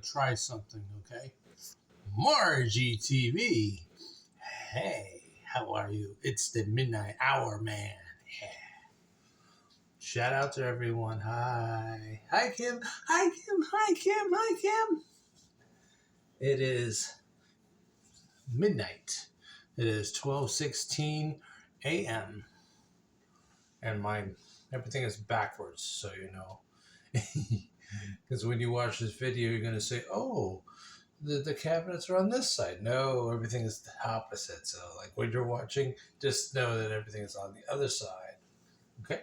try something, okay? Margie TV. Hey, how are you? It's the midnight hour, man. Yeah. Shout out to everyone. Hi. Hi, Kim. Hi, Kim. Hi, Kim. Hi, Kim. It is midnight. It is 12:16 a.m. And everything is backwards, so you know. Because when you watch this video, you're going to say, oh, the cabinets are on this side. No, everything is the opposite. So, like when you're watching, just know that everything is on the other side. Okay?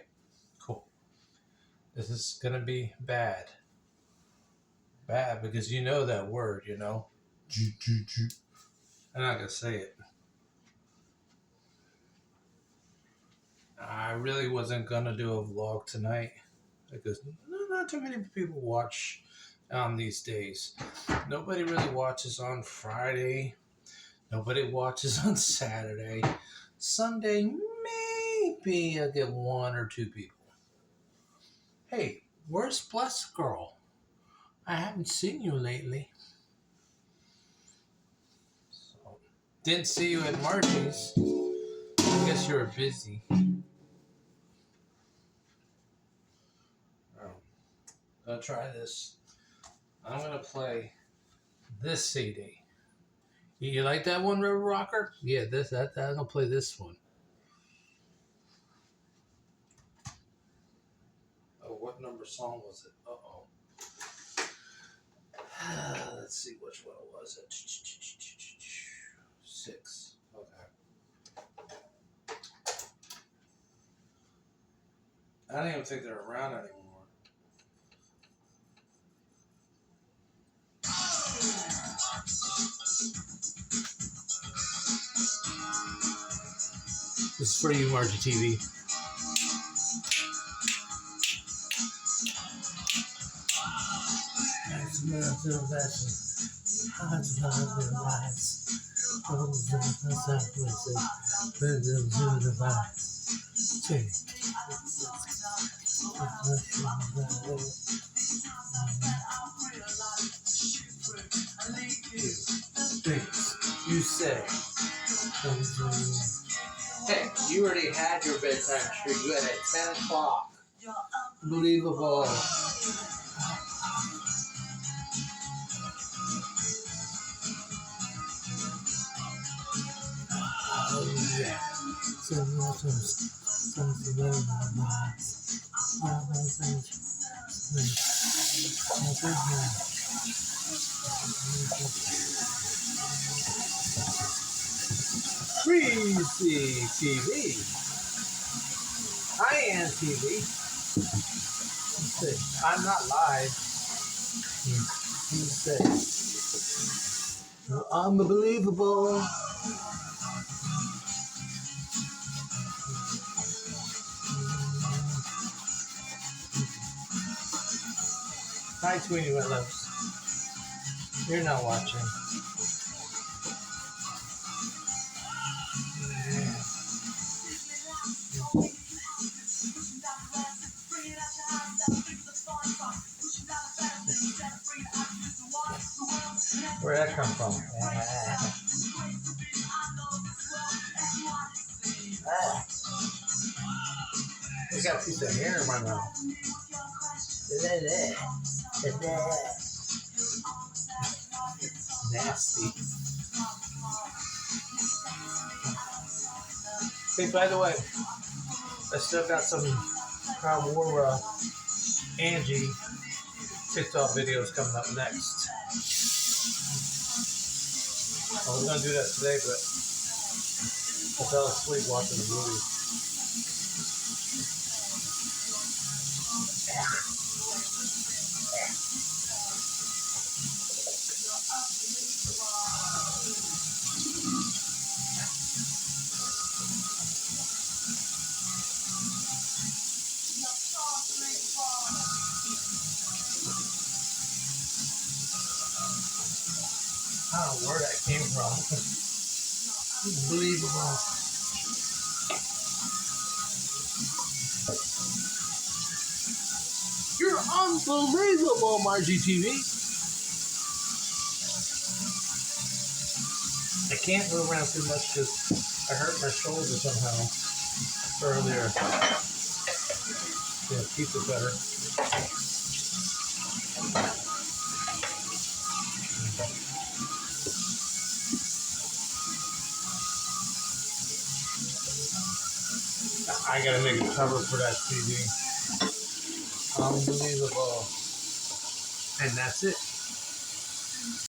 Cool. This is going to be bad. Bad because you know that word, you know? I'm not going to say it. I really wasn't going to do a vlog tonight because not too many people watch these days. Nobody really watches on Friday. Nobody watches on Saturday. Sunday, maybe I'll get one or two people. Hey, where's Blessed Girl? I haven't seen you lately. So, didn't see you at Margie's. I guess you were busy. I'll try this. I'm going to play this CD. You like that one, River Rocker? Yeah, I'm going to play this one. Oh, what number song was it? Uh-oh. Let's see which one it was. 6. Okay. I don't even think they're around anymore. This is for you, Margie TV. You say, hey, you already had your bedtime treat. You had it at 10 o'clock. Unbelievable. Oh, yeah. Crazy TV. I am TV. I'm not live. You say, unbelievable. Hi, Tweety, my loves. You're not watching. Where'd that come from? I got a piece of hair in my mouth. Nasty. Hey, by the way, I still got some more Angie TikTok videos coming up next. I was going to do that today, but I fell asleep watching the movie. I don't know where that came from. Unbelievable. You're unbelievable, Margie TV. I can't move around too much because I hurt my shoulder somehow earlier. Yeah, keep it better. I gotta make a cover for that TV. Unbelievable. And that's it.